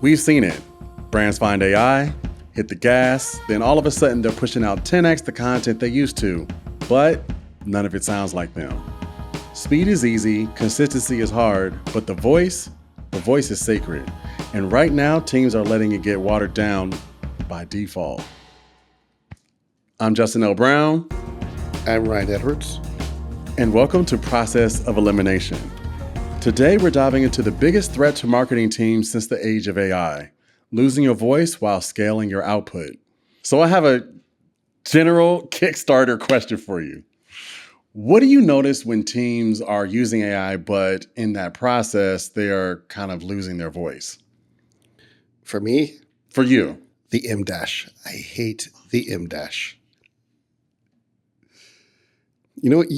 We've seen it. Brands find AI, hit the gas, then all of a sudden they're pushing out 10x the content they used to, but none of it sounds like them. Speed is easy, consistency is hard, but the voice is sacred. And right now, teams are letting it get watered down by default. I'm Justin L. Brown. I'm Ryan Edwards. And welcome to Process of Elimination. Today, we're diving into the biggest threat to marketing teams since the age of AI, losing your voice while scaling your output. So I have a general Kickstarter question for you. What do you notice when teams are using AI, but in that process, they are kind of losing their voice? For me? For you? The M-dash. I hate the M-dash. You know what?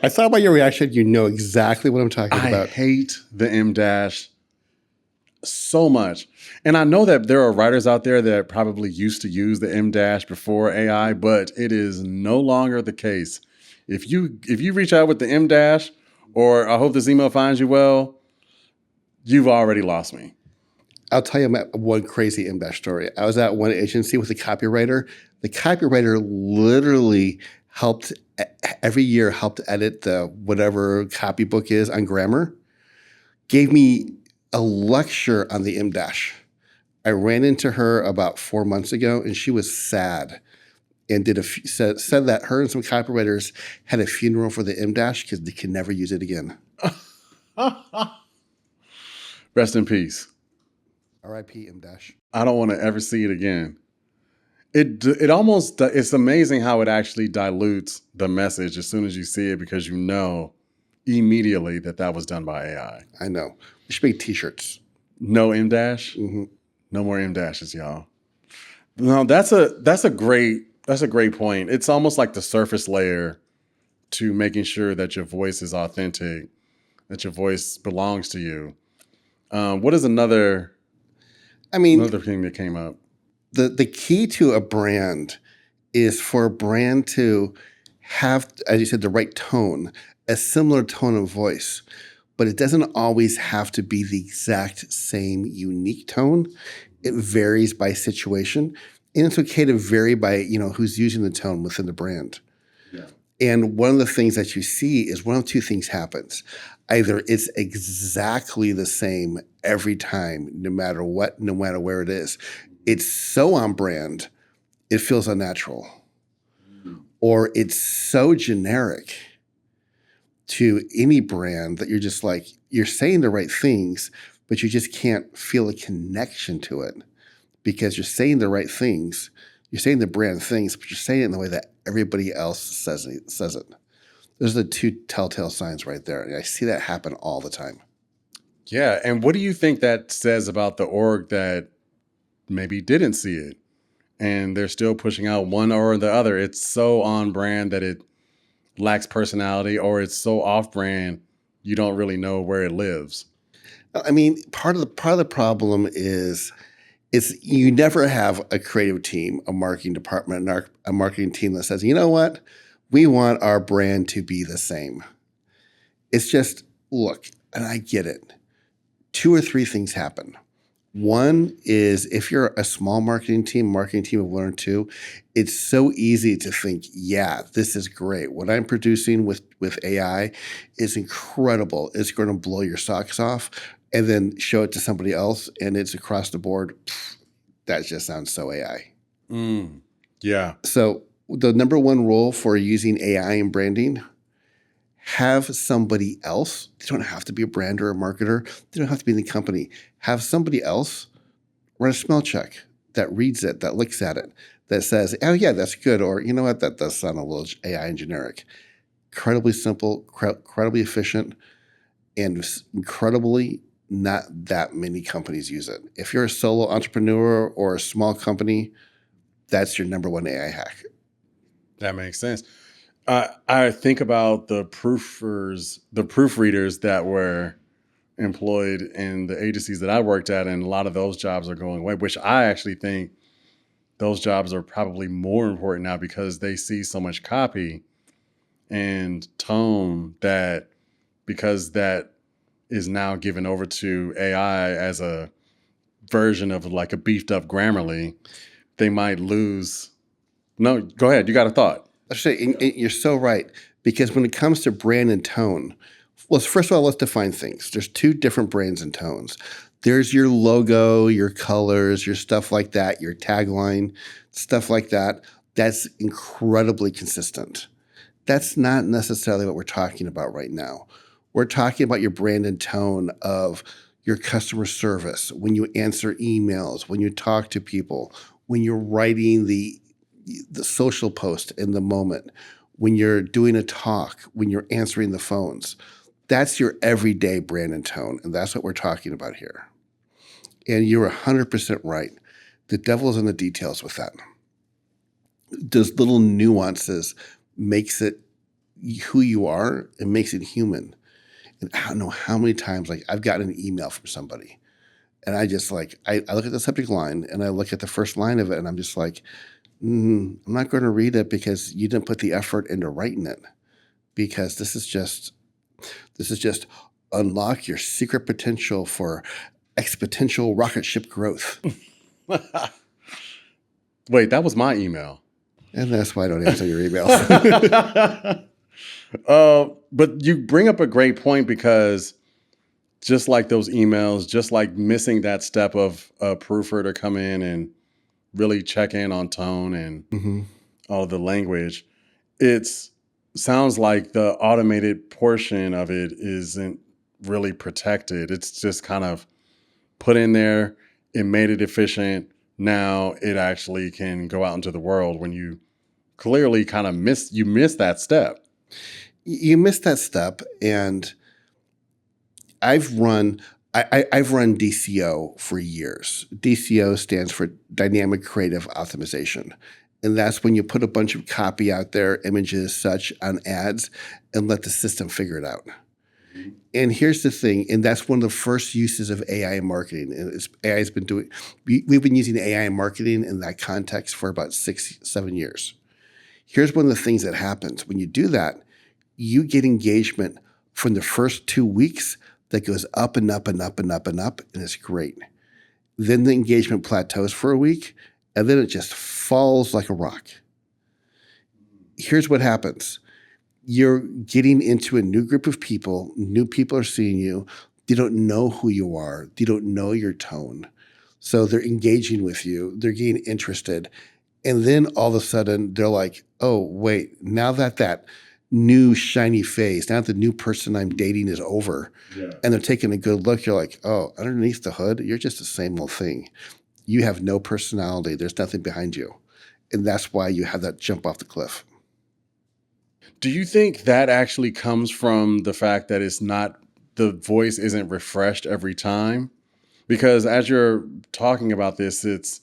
I thought about your reaction. You know exactly what I'm talking about. I hate the M-dash so much. And I know that there are writers out there that probably used to use the M-dash before AI, but it is no longer the case. If you reach out with the M-dash, or I hope this email finds you well, you've already lost me. I'll tell you one crazy M-dash story. I was at one agency with a copywriter. The copywriter literally every year helped edit the whatever copybook is on grammar, gave me a lecture on the M-dash. I ran into her about 4 months ago, and she was sad and said that her and some copywriters had a funeral for the M-dash because they can never use it again. Rest in peace. R.I.P. M-dash. I don't want to ever see it again. It's amazing how it actually dilutes the message as soon as you see it, because you know immediately that was done by AI. I know. We should make t-shirts. No M-dash? Mm-hmm. No more M-dashes, y'all. No, that's a great point. It's almost like the surface layer to making sure that your voice is authentic, that your voice belongs to you. What is another thing that came up? The key to a brand is for a brand to have, as you said, the right tone, a similar tone of voice, but it doesn't always have to be the exact same unique tone. It varies by situation, and it's okay to vary by, who's using the tone within the brand. Yeah. And one of the things that you see is one of two things happens. Either it's exactly the same every time, no matter what, no matter where it is. It's so on brand, it feels unnatural. Or it's so generic to any brand that you're just like, you're saying the right things, but you just can't feel a connection to it because you're saying the right things. You're saying the brand things, but you're saying it in the way that everybody else says it. Those are the two telltale signs right there. And I see that happen all the time. Yeah. And what do you think that says about the org that maybe didn't see it and they're still pushing out one or the other? It's so on brand that it lacks personality, or it's so off brand you don't really know where it lives. I mean, part of the problem is you never have a creative team, a marketing department, a marketing team that says, you know what, we want our brand to be the same. It's just, look, and I get it. 2 or 3 things happen. One is if you're a small marketing team of 1 or 2, it's so easy to think, yeah, this is great. What I'm producing with AI is incredible. It's going to blow your socks off, and then show it to somebody else, and it's across the board. That just sounds so AI. Yeah. So the number 1 rule for using AI in branding, have somebody else. They don't have to be a brand or a marketer. They don't have to be in the company. Have somebody else run a smell check that reads it, that looks at it, that says, oh yeah, that's good. Or you know what, that does sound a little AI and generic. Incredibly simple, incredibly efficient, and incredibly not that many companies use it. If you're a solo entrepreneur or a small company, that's your number 1 AI hack. That makes sense. I think about the proofreaders that were employed in the agencies that I worked at, and a lot of those jobs are going away, which I actually think those jobs are probably more important now because they see so much copy and tone because that is now given over to AI as a version of like a beefed up Grammarly, they might lose. No, go ahead. You got a thought. You're so right. Because when it comes to brand and tone, well, first of all, let's define things. There's two different brands and tones. There's your logo, your colors, your stuff like that, your tagline, stuff like that. That's incredibly consistent. That's not necessarily what we're talking about right now. We're talking about your brand and tone of your customer service, when you answer emails, when you talk to people, when you're writing the social post in the moment, when you're doing a talk, when you're answering the phones. That's your everyday brand and tone, and that's what we're talking about here. And you're 100% right. The devil's in the details with that. Those little nuances makes it who you are. It makes it human. And I don't know how many times I've gotten an email from somebody, and I just I look at the subject line and I look at the first line of it, and I'm just like, I'm not going to read it because you didn't put the effort into writing it. Because this is just unlock your secret potential for exponential rocket ship growth. Wait, that was my email. And that's why I don't answer your emails. But you bring up a great point, because just like those emails, just like missing that step of a proofer to come in and really check in on tone and all the language, sounds like the automated portion of it isn't really protected. It's just kind of put in there. It made it efficient. Now it actually can go out into the world when you clearly kind of miss that step. You missed that step, and I've run DCO for years. DCO stands for Dynamic Creative Optimization. And that's when you put a bunch of copy out there, images, such, on ads, and let the system figure it out. Mm-hmm. And here's the thing, and that's one of the first uses of AI in marketing. And we've been using AI in marketing in that context for about 6-7 years. Here's one of the things that happens. When you do that, you get engagement from the first 2 weeks that goes up and up and up and up and up, and it's great. Then the engagement plateaus for a week, and then it just falls like a rock. Here's what happens. You're getting into a new group of people. New people are seeing you. They don't know who you are. They don't know your tone. So they're engaging with you. They're getting interested. And then all of a sudden, they're like, oh, wait, now that new shiny face, now that the new person I'm dating is over, and they're taking a good look, you're like, oh, underneath the hood, you're just the same old thing. You have no personality. There's nothing behind you. And that's why you have that jump off the cliff. Do you think that actually comes from the fact that the voice isn't refreshed every time? Because as you're talking about this, it's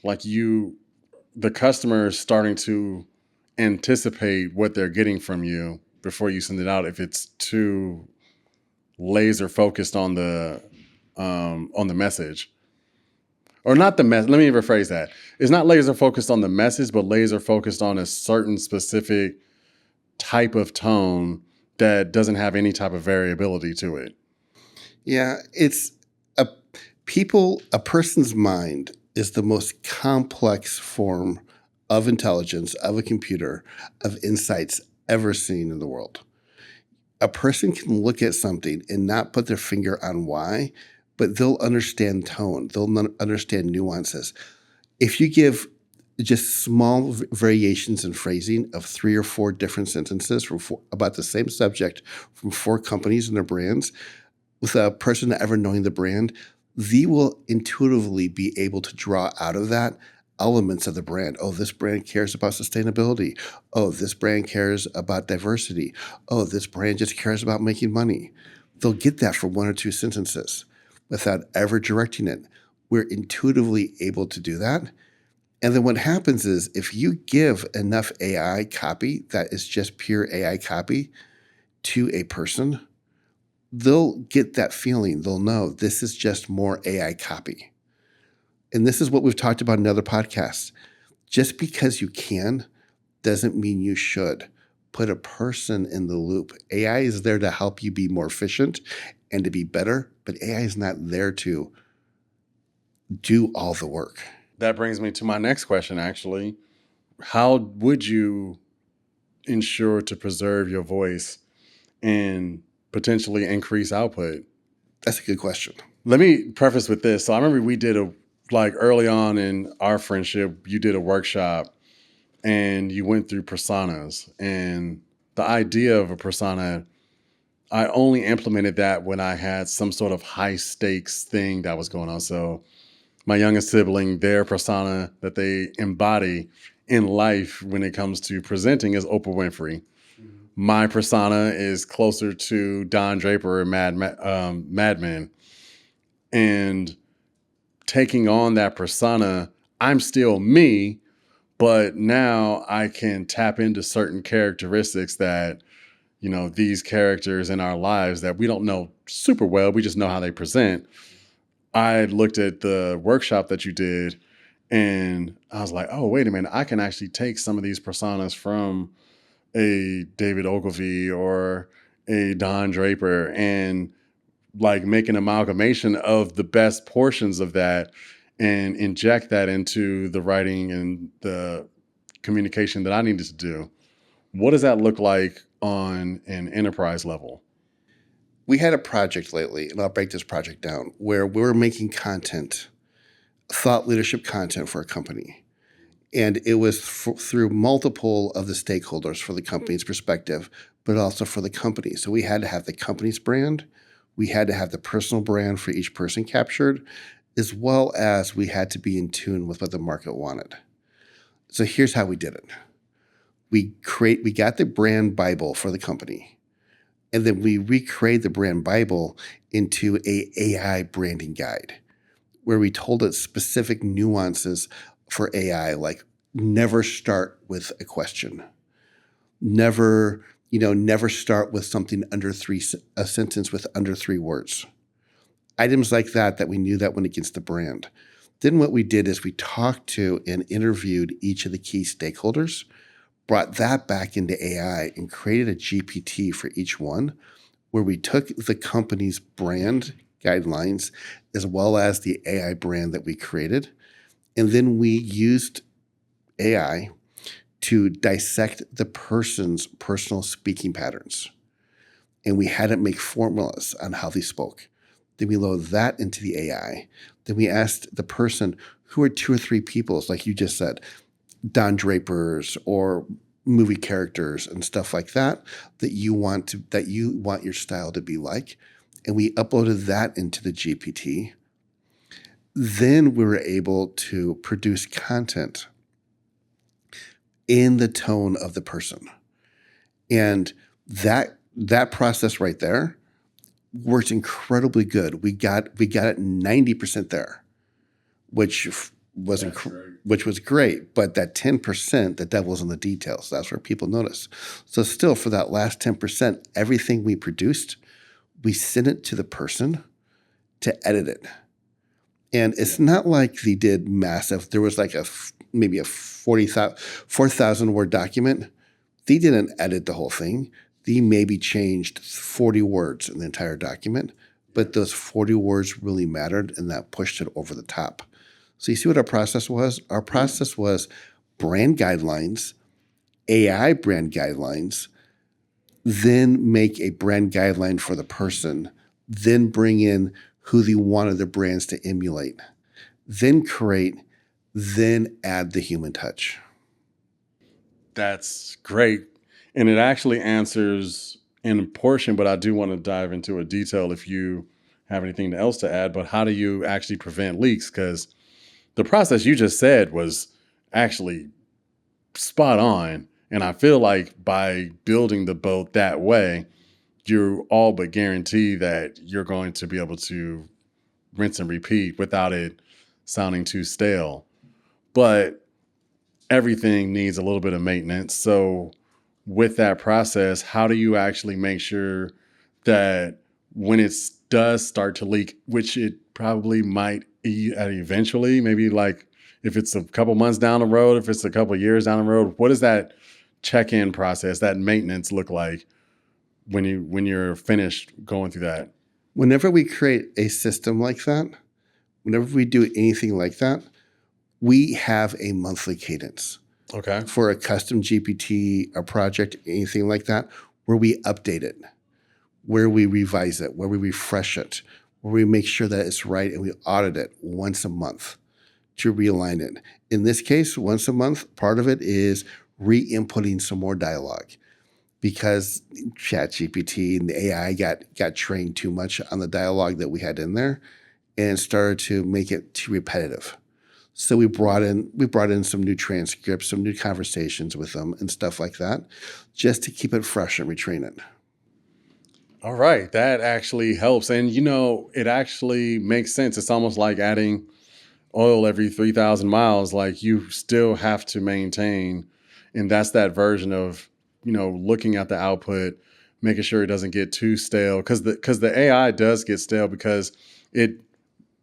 like the customer is starting to anticipate what they're getting from you before you send it out. If it's too laser focused on the message. Or not the message. Let me rephrase that. It's not laser focused on the message, but laser focused on a certain specific type of tone that doesn't have any type of variability to it. Yeah, it's a person's mind is the most complex form of intelligence, of a computer, of insights ever seen in the world. A person can look at something and not put their finger on why, but they'll understand tone. They'll understand nuances. If you give just small variations in phrasing of 3 or 4 different sentences about the same subject from 4 companies and their brands, with a person ever knowing the brand, they will intuitively be able to draw out of that elements of the brand. Oh, this brand cares about sustainability. Oh, this brand cares about diversity. Oh, this brand just cares about making money. They'll get that from 1 or 2 sentences without ever directing it. We're intuitively able to do that. And then what happens is if you give enough AI copy that is just pure AI copy to a person, they'll get that feeling. They'll know this is just more AI copy. And this is what we've talked about in other podcasts. Just because you can doesn't mean you should. Put a person in the loop. AI is there to help you be more efficient and to be better, but AI is not there to do all the work. That brings me to my next question, actually. How would you ensure to preserve your voice and potentially increase output? That's a good question. Let me preface with this. So I remember we did early on in our friendship, you did a workshop and you went through personas. And the idea of a persona, I only implemented that when I had some sort of high stakes thing that was going on. So my youngest sibling, their persona that they embody in life when it comes to presenting is Oprah Winfrey. My persona is closer to Don Draper and Mad Men. And taking on that persona, I'm still me, but now I can tap into certain characteristics that, these characters in our lives that we don't know super well. We just know how they present. I looked at the workshop that you did and I was like, oh, wait a minute. I can actually take some of these personas from a David Ogilvy or a Don Draper and make an amalgamation of the best portions of that and inject that into the writing and the communication that I needed to do. What does that look like on an enterprise level? We had a project lately, and I'll break this project down, where we were making content, thought leadership content for a company. And it was through multiple of the stakeholders for the company's perspective, but also for the company. So we had to have the company's brand. We had to have the personal brand for each person captured, as well as we had to be in tune with what the market wanted. So here's how we did it. We got the brand Bible for the company, and then we recreated the brand Bible into a AI branding guide, where we told it specific nuances for AI, like never start with a question. Never start with something a sentence with under 3 words. Items like that we knew that went against the brand. Then what we did is we talked to and interviewed each of the key stakeholders, brought that back into AI and created a GPT for each one, where we took the company's brand guidelines as well as the AI brand that we created. And then we used AI to dissect the person's personal speaking patterns. And we had it make formulas on how they spoke. Then we loaded that into the AI. Then we asked the person, who are 2 or 3 people, like you just said, Don Drapers or movie characters and stuff like that you want your style to be like. And we uploaded that into the GPT. Then we were able to produce content in the tone of the person. And that process right there worked incredibly good. We got it 90% there, which was great. But that 10%, the devil's in the details. That's where people notice. So still, for that last 10%, everything we produced, we sent it to the person to edit it. And it's not like they did massive. There was maybe a 4,000 word document. They didn't edit the whole thing. They maybe changed 40 words in the entire document, but those 40 words really mattered, and that pushed it over the top. So you see what our process was? Our process was brand guidelines, AI brand guidelines, then make a brand guideline for the person, then bring in who they wanted the brands to emulate, then create, then add the human touch. That's great. And it actually answers in a portion, but I do want to dive into a detail if you have anything else to add. But how do you actually prevent leaks? Because the process you just said was actually spot on. And I feel like by building the boat that way, you're all but guarantee that you're going to be able to rinse and repeat without it sounding too stale. But everything needs a little bit of maintenance. So with that process, how do you actually make sure that when it does start to leak, which it probably might eventually, maybe if it's a couple months down the road, if it's a couple years down the road, what does that check-in process, that maintenance look like when you're finished going through that? Whenever we create a system like that, whenever we do anything like that, we have a monthly cadence Okay. for a custom GPT, a project, anything like that, where we update it, where we revise it, where we refresh it, where we make sure that it's right, and we audit it once a month to realign it. In this case, once a month, part of it is re-inputting some more dialogue because ChatGPT and the AI got trained too much on the dialogue that we had in there and started to make it too repetitive. So we brought in some new transcripts, some new conversations with them and stuff like that, just to keep it fresh and retrain it. All right. That actually helps. And, it actually makes sense. It's almost like adding oil every 3,000 miles. Like you still have to maintain. And that's that version of, looking at the output, making sure it doesn't get too stale. Because the AI does get stale because it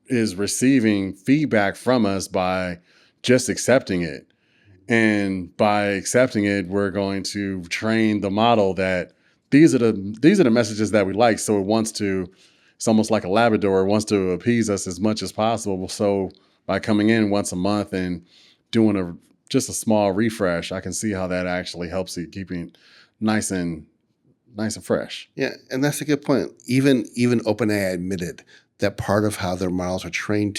is receiving feedback from us by just accepting it. And by accepting it, we're going to train the model that these are the messages that we like. So it's almost like a Labrador, it wants to appease us as much as possible. So by coming in once a month and doing just a small refresh, I can see how that actually helps it keeping nice and fresh. Yeah, and that's a good point. Even OpenAI admitted that part of how their models are trained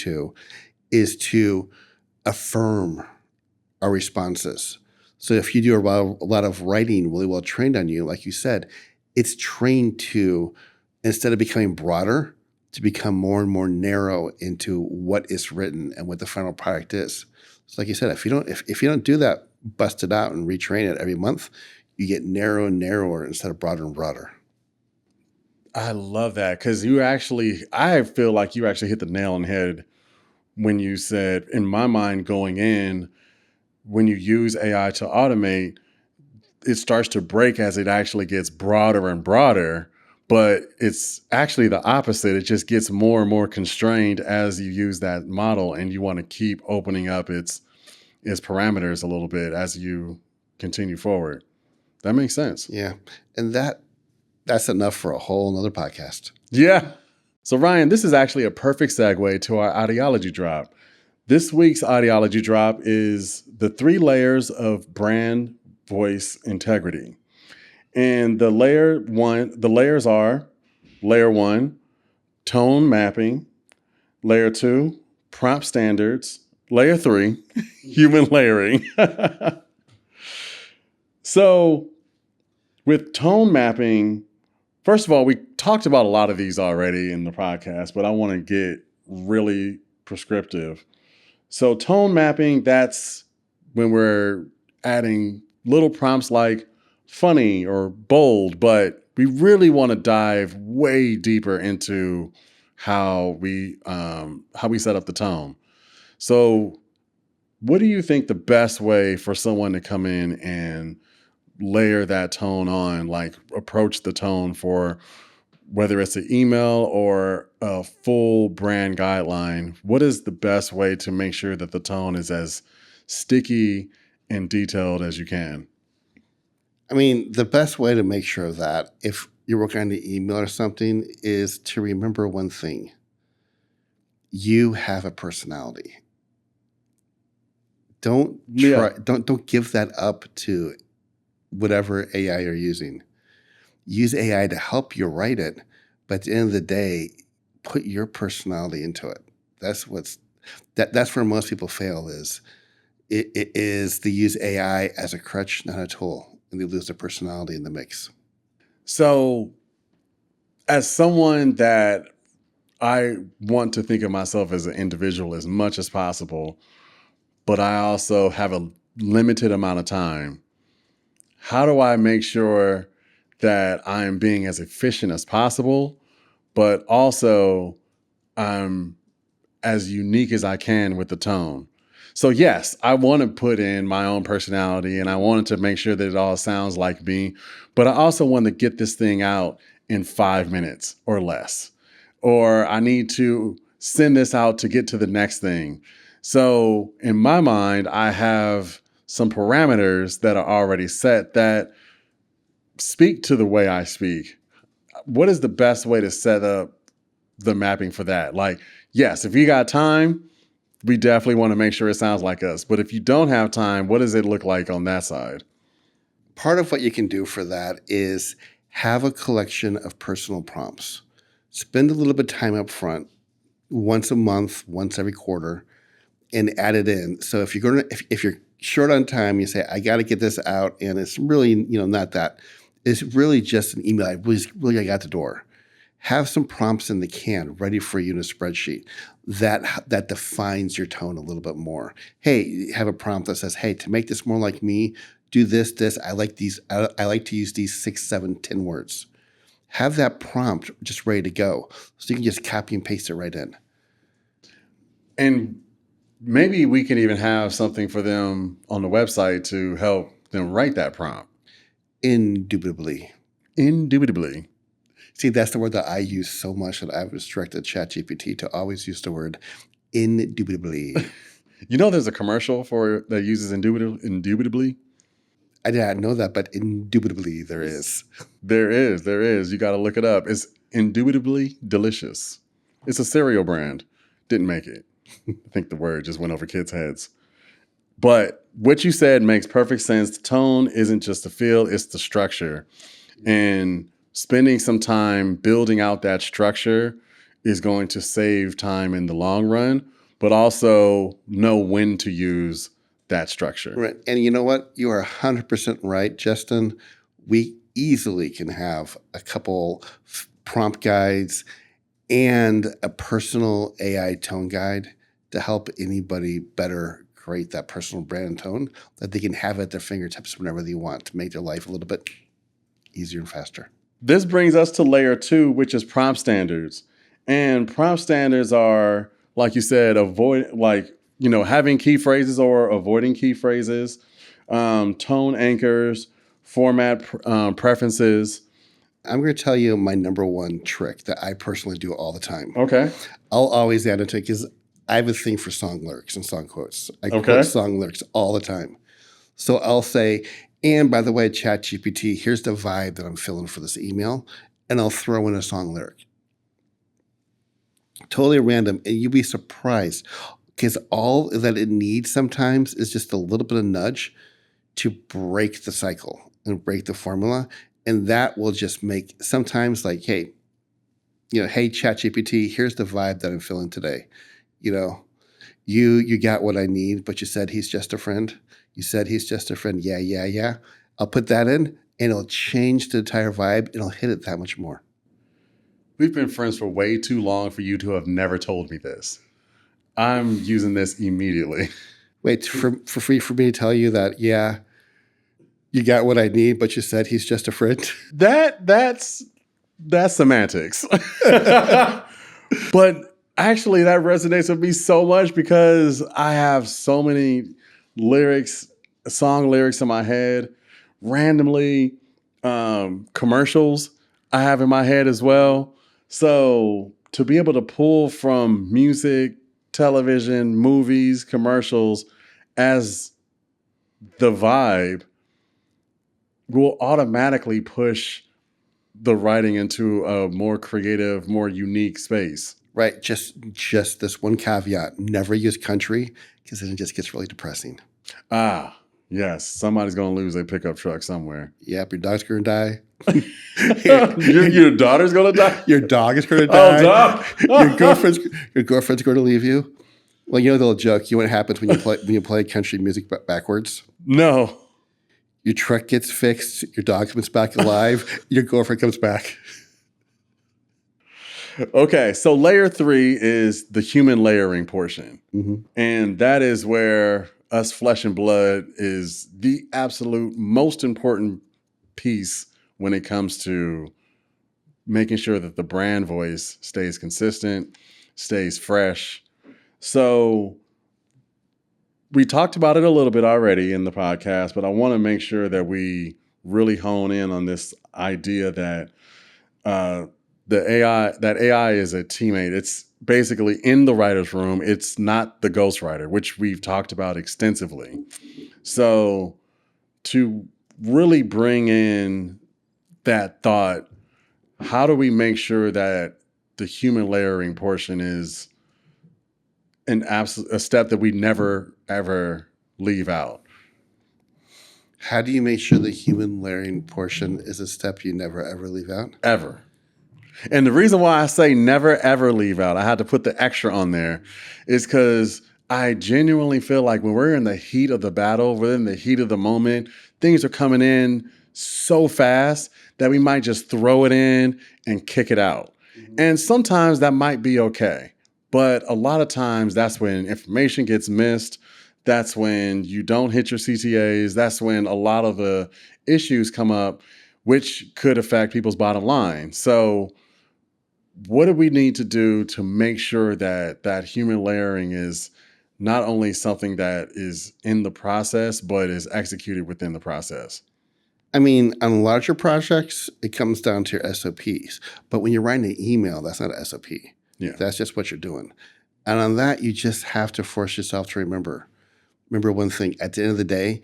is to affirm our responses. So if you do a lot of writing really well trained on you, like you said, it's trained to, instead of becoming broader, to become more and more narrow into what is written and what the final product is. So like you said, if you don't do that, bust it out and retrain it every month, you get narrower and narrower instead of broader and broader. I love that because I feel like you actually hit the nail on the head when you said, in my mind, going in, when you use AI to automate, it starts to break as it actually gets broader and broader, but it's actually the opposite. It just gets more and more constrained as you use that model, and you want to keep opening up its parameters a little bit as you continue forward. That makes sense. Yeah, and that's enough for a whole nother podcast. Yeah. So Ryan, this is actually a perfect segue to our ideology drop. This week's ideology drop is the 3 layers of brand voice integrity. And the layers are layer 1, tone mapping, layer 2, prompt standards, layer 3, human layering. So with tone mapping, first of all, we talked about a lot of these already in the podcast, but I want to get really prescriptive. So tone mapping, that's when we're adding little prompts like funny or bold, but we really want to dive way deeper into how we set up the tone. So what do you think the best way for someone to come in and layer that tone on, like approach the tone for whether it's an email or a full brand guideline? What is the best way to make sure that the tone is as sticky and detailed as you can? I mean, the best way to make sure of that, if you're working on the email or something, is to remember one thing. You have a personality. Don't give that up to whatever AI you're using. Use AI to help you write it, but at the end of the day, put your personality into it. That's where most people fail is they use AI as a crutch, not a tool, and they lose their personality in the mix. So as someone that I want to think of myself as an individual as much as possible, but I also have a limited amount of time, how do I make sure that I'm being as efficient as possible, but also I'm as unique as I can with the tone? So yes, I want to put in my own personality and I wanted to make sure that it all sounds like me, but I also want to get this thing out in 5 minutes or less, or I need to send this out to get to the next thing. So in my mind, I have some parameters that are already set that speak to the way I speak. What is the best way to set up the mapping for that? Like, yes, if you got time, we definitely want to make sure it sounds like us. But if you don't have time, what does it look like on that side? Part of what you can do for that is have a collection of personal prompts. Spend a little bit of time up front, once a month, once every quarter, and add it in. So if you're going to, if you're short on time, you say, I got to get this out, and it's really, not that. It's really just an email. I got the door. Have some prompts in the can ready for you in a spreadsheet that defines your tone a little bit more. Hey, have a prompt that says, hey, to make this more like me, do this. I like these. I like to use these 6, 7, 10 words. Have that prompt just ready to go, so you can just copy and paste it right in. And maybe we can even have something for them on the website to help them write that prompt. Indubitably. See, that's the word that I use so much that I was directed ChatGPT to always use the word indubitably. There's a commercial that uses indubitably. I did not know that, but indubitably there is. There is. You got to look it up. It's indubitably delicious. It's a cereal brand. Didn't make it. I think the word just went over kids' heads. But what you said makes perfect sense. The tone isn't just the feel, it's the structure. And spending some time building out that structure is going to save time in the long run, but also know when to use that structure. Right. And you know what? You are 100% right, Justin. We easily can have a couple prompt guides and a personal AI tone guide to help anybody better create that personal brand and tone that they can have at their fingertips whenever they want to make their life a little bit easier and faster. This brings us to layer 2, which is prompt standards. And prompt standards are, like you said, having key phrases or avoiding key phrases, tone anchors, format preferences. I'm going to tell you my number one trick that I personally do all the time. Okay. I'll always add it to it because I have a thing for song lyrics and song quotes. I quote song lyrics all the time. So I'll say, and by the way, ChatGPT, here's the vibe that I'm feeling for this email. And I'll throw in a song lyric. Totally random. And you'll be surprised because all that it needs sometimes is just a little bit of nudge to break the cycle and break the formula. And that will just make sometimes like, hey, hey, ChatGPT, here's the vibe that I'm feeling today. You got what I need, but you said he's just a friend. You said he's just a friend. Yeah. I'll put that in and it'll change the entire vibe. It'll hit it that much more. We've been friends for way too long for you to have never told me this. I'm using this immediately. Wait, for free for me to tell you that, yeah, you got what I need, but you said he's just a friend? That's semantics. But actually, that resonates with me so much because I have so many song lyrics in my head, randomly, commercials I have in my head as well. So to be able to pull from music, television, movies, commercials as the vibe will automatically push the writing into a more creative, more unique space. Right. Just this one caveat. Never use country because then it just gets really depressing. Ah, yes. Somebody's going to lose a pickup truck somewhere. Yep. Your dog's going to die. Your daughter's going to die? Your dog is going to die. Oh, dog. your girlfriend's going to leave you. Well, the little joke. You know what happens when you play country music backwards? No. Your truck gets fixed. Your dog comes back alive. Your girlfriend comes back. Okay, so layer 3 is the human layering portion. Mm-hmm. And that is where us flesh and blood is the absolute most important piece when it comes to making sure that the brand voice stays consistent, stays fresh. So we talked about it a little bit already in the podcast, but I want to make sure that we really hone in on this idea that AI is a teammate. It's basically in the writer's room. It's not the ghostwriter, which we've talked about extensively. So to really bring in that thought, how do we make sure that the human layering portion is a step that we never, ever leave out. How do you make sure the human layering portion is a step you never ever leave out? Ever. And the reason why I say never, ever leave out, I had to put the extra on there, is because I genuinely feel like when we're in the heat of the battle, we're in the heat of the moment, things are coming in so fast that we might just throw it in and kick it out. Mm-hmm. And sometimes that might be okay. But a lot of times that's when information gets missed. That's when you don't hit your CTAs. That's when a lot of the issues come up, which could affect people's bottom line. So what do we need to do to make sure that that human layering is not only something that is in the process, but is executed within the process? I mean, on larger projects, it comes down to your SOPs. But when you're writing an email, that's not an SOP. Yeah. That's just what you're doing. And on that, you just have to force yourself to remember one thing. At the end of the day,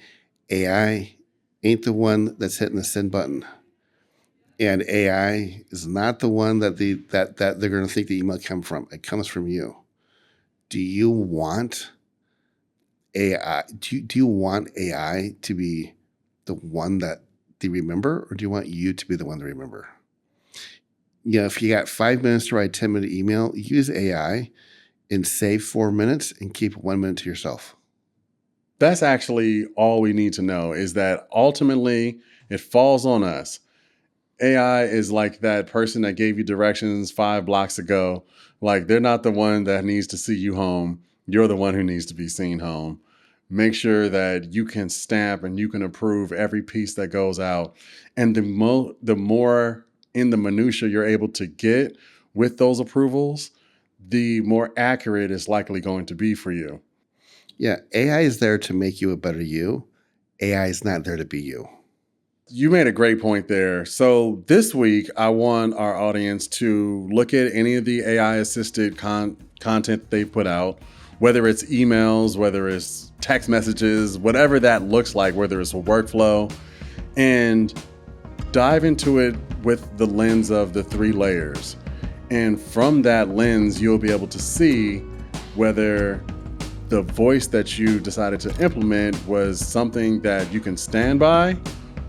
AI ain't the one that's hitting the send button. And AI is not the one that they're going to think the email comes from. It comes from you. Do you want AI? Do you want AI to be the one that they remember, or do you want you to be the one to remember? You know, if you got 5 minutes to write a 10-minute email, use AI and save 4 minutes and keep 1 minute to yourself. That's actually all we need to know, is that ultimately it falls on us. AI is like that person that gave you directions 5 blocks ago. Like, they're not the one that needs to see you home. You're the one who needs to be seen home. Make sure that you can stamp and you can approve every piece that goes out. And the more in the minutia you're able to get with those approvals, the more accurate it's likely going to be for you. Yeah, AI is there to make you a better you. AI is not there to be you. You made a great point there. So this week, I want our audience to look at any of the AI-assisted content they put out, whether it's emails, whether it's text messages, whatever that looks like, whether it's a workflow, and dive into it with the lens of the 3 layers. And from that lens, you'll be able to see whether the voice that you decided to implement was something that you can stand by,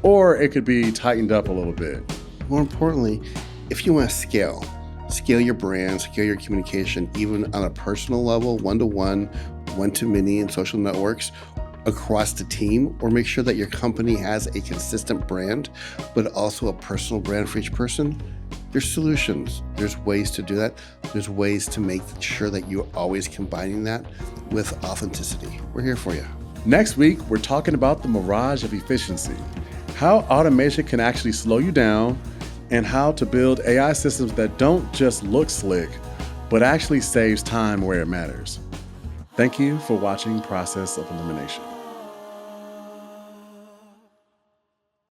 or it could be tightened up a little bit. More importantly, if you want to scale your brand, scale your communication, even on a personal level, one-to-one, one-to-many in social networks, across the team, or make sure that your company has a consistent brand, but also a personal brand for each person, there's solutions. There's ways to do that. There's ways to make sure that you're always combining that with authenticity. We're here for you. Next week, we're talking about the mirage of efficiency, how automation can actually slow you down, and how to build AI systems that don't just look slick, but actually saves time where it matters. Thank you for watching Process of Elimination.